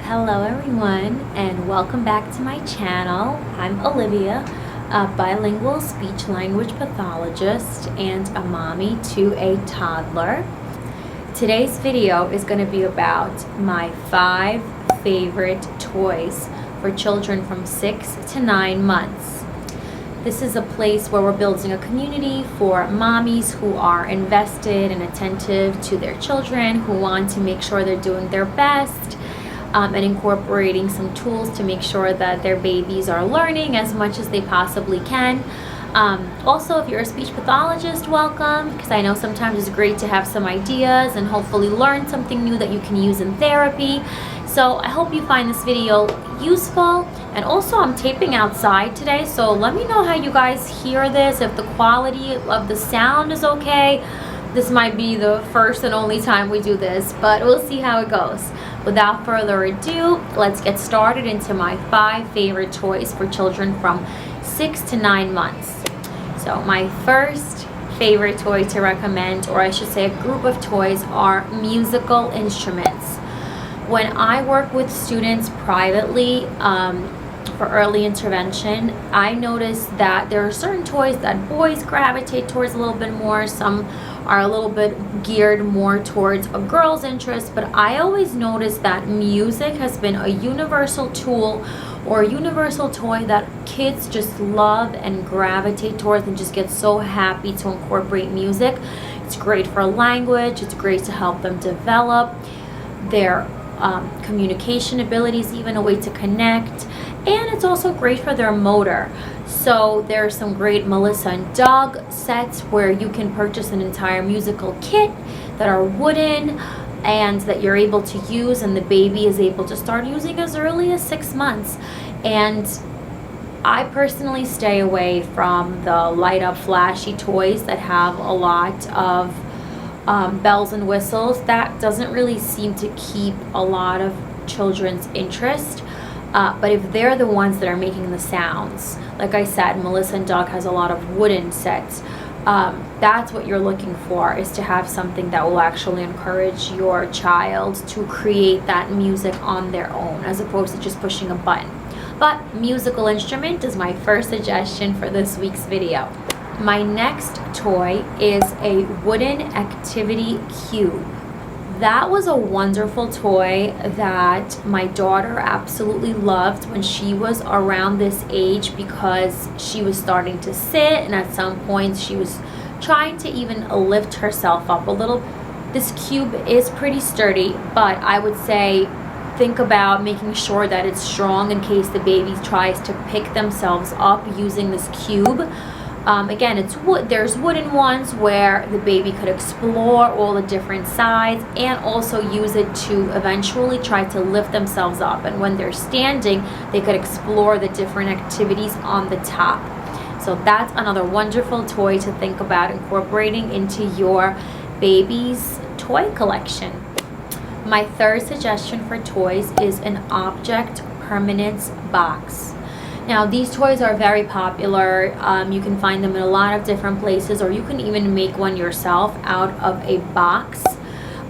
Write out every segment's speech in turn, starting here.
Hello everyone, and welcome back to my channel. I'm Olivia, a bilingual speech language pathologist and a mommy to a toddler. Today's video is going to be about my 5 favorite toys for children from 6 to 9 months. This is a place where we're building a community for mommies who are invested and attentive to their children, who want to make sure they're doing their best, and incorporating some tools to make sure that their babies are learning as much as they possibly can. Also, if you're a speech pathologist, welcome, because I know sometimes it's great to have some ideas and hopefully learn something new that you can use in therapy. So I hope you find this video useful. And also, I'm taping outside today, so let me know how you guys hear this, if the quality of the sound is okay. This might be the first and only time we do this, but we'll see how it goes. Without further ado, let's get started into my 5 favorite toys for children from 6 to 9 months. So my first favorite toy to recommend, or I should say a group of toys, are musical instruments. When I work with students privately for early intervention, I notice that there are certain toys that boys gravitate towards a little bit more. Some are a little bit geared more towards a girl's interest, but I always notice that music has been a universal tool or a universal toy that kids just love and gravitate towards and just get so happy to incorporate music. It's great for language, it's great to help them develop their communication abilities, even a way to connect, and it's also great for their motor. So there are some great Melissa and Doug sets where you can purchase an entire musical kit that are wooden and that you're able to use, and the baby is able to start using as early as 6 months. And I personally stay away from the light up flashy toys that have a lot of bells and whistles. That doesn't really seem to keep a lot of children's interest. But if they're the ones that are making the sounds, like I said, Melissa and Doug has a lot of wooden sets. That's what you're looking for, is to have something that will actually encourage your child to create that music on their own, as opposed to just pushing a button. But musical instrument is my first suggestion for this week's video. My next toy is a wooden activity cube. That was a wonderful toy that my daughter absolutely loved when she was around this age, because she was starting to sit, and at some point she was trying to even lift herself up a little. This cube is pretty sturdy, but I would say think about making sure that it's strong in case the baby tries to pick themselves up using this cube. Again, it's wood. There's wooden ones where the baby could explore all the different sides and also use it to eventually try to lift themselves up. And when they're standing, they could explore the different activities on the top. So that's another wonderful toy to think about incorporating into your baby's toy collection. My third suggestion for toys is an object permanence box. Now, these toys are very popular. You can find them in a lot of different places, or you can even make one yourself out of a box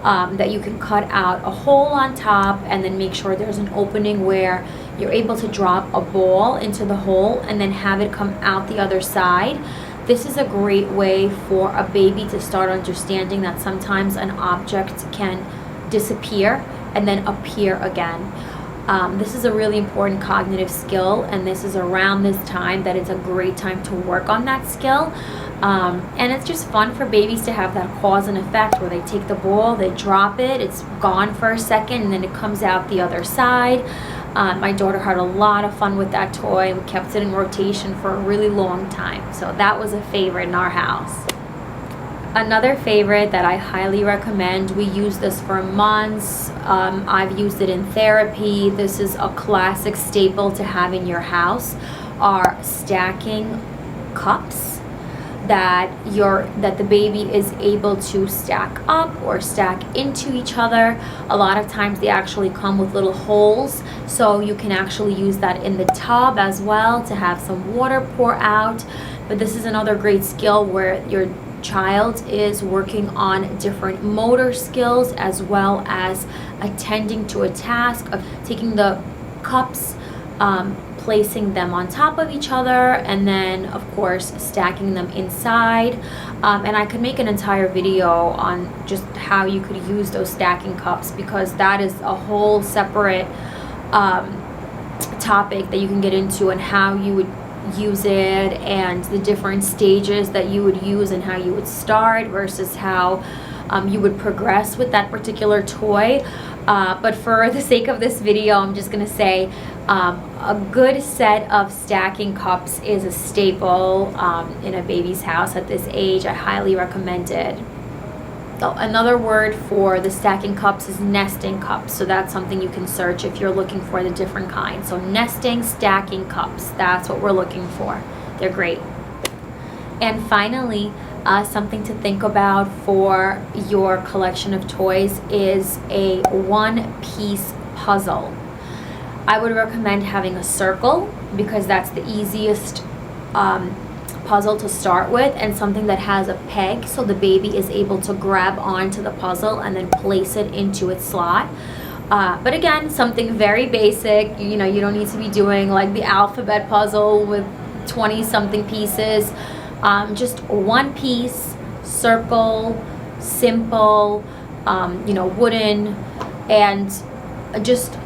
that you can cut out a hole on top and then make sure there's an opening where you're able to drop a ball into the hole and then have it come out the other side. This is a great way for a baby to start understanding that sometimes an object can disappear and then appear again. This is a really important cognitive skill, and this is around this time that it's a great time to work on that skill. And it's just fun for babies to have that cause and effect where they take the ball, they drop it, it's gone for a second, and then it comes out the other side. My daughter had a lot of fun with that toy, and we kept it in rotation for a really long time. So that was a favorite in our house. Another favorite that I highly recommend, we use this for months. I've used it in therapy. This is a classic staple to have in your house, are stacking cups that the baby is able to stack up or stack into each other. A lot of times they actually come with little holes, so you can actually use that in the tub as well to have some water pour out. But this is another great skill where you're child is working on different motor skills, as well as attending to a task of taking the cups, placing them on top of each other, and then of course stacking them inside. And I could make an entire video on just how you could use those stacking cups, because that is a whole separate topic that you can get into, and how you would use it, and the different stages that you would use, and how you would start versus how you would progress with that particular toy. But for the sake of this video, I'm just gonna say a good set of stacking cups is a staple in a baby's house at this age. I highly recommend it. So another word for the stacking cups is nesting cups. So that's something you can search if you're looking for the different kinds. So nesting, stacking cups, that's what we're looking for. They're great. And finally, something to think about for your collection of toys is a one-piece puzzle. I would recommend having a circle, because that's the easiest puzzle to start with, and something that has a peg so the baby is able to grab onto the puzzle and then place it into its slot. But again, something very basic. You know, you don't need to be doing like the alphabet puzzle with 20 something pieces. Just one piece, circle, simple, you know, wooden, and just,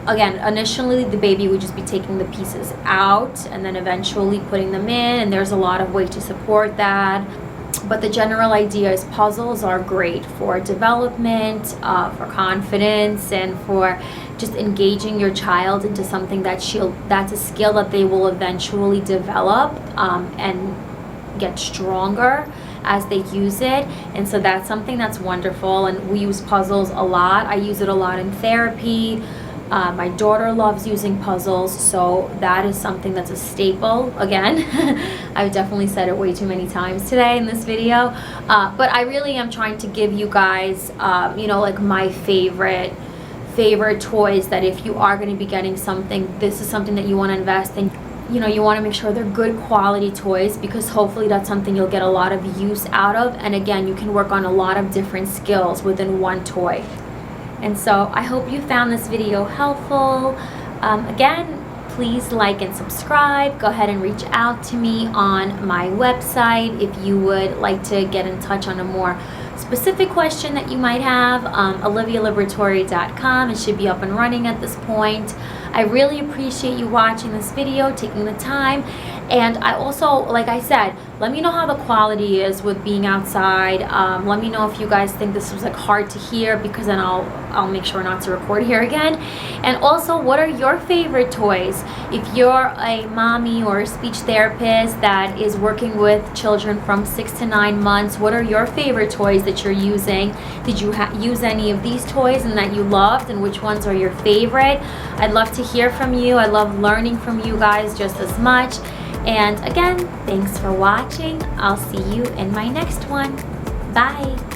again, initially the baby would just be taking the pieces out and then eventually putting them in, and there's a lot of ways to support that. But the general idea is puzzles are great for development, for confidence, and for just engaging your child into something that's a skill that they will eventually develop and get stronger as they use it. And so that's something that's wonderful, and we use puzzles a lot. I use it a lot in therapy. My daughter loves using puzzles, so that is something that's a staple. Again, I've definitely said it way too many times today in this video, but I really am trying to give you guys, you know, like my favorite toys, that if you are going to be getting something, this is something that you want to invest in. You know, you want to make sure they're good quality toys, because hopefully that's something you'll get a lot of use out of. And again, you can work on a lot of different skills within one toy. And so I hope you found this video helpful. Again, please like and subscribe. Go ahead and reach out to me on my website if you would like to get in touch on a more specific question that you might have. olivialiberatory.com. It should be up and running at this point. I really appreciate you watching this video, taking the time. And I also, like I said, let me know how the quality is with being outside. Let me know if you guys think this was like hard to hear, because then I'll make sure not to record here again. And also, what are your favorite toys? If you're a mommy or a speech therapist that is working with children from 6 to 9 months, what are your favorite toys that you're using? Did you use any of these toys and that you loved, and which ones are your favorite? I'd love to hear from you. I love learning from you guys just as much. And again, thanks for watching. I'll see you in my next one. Bye.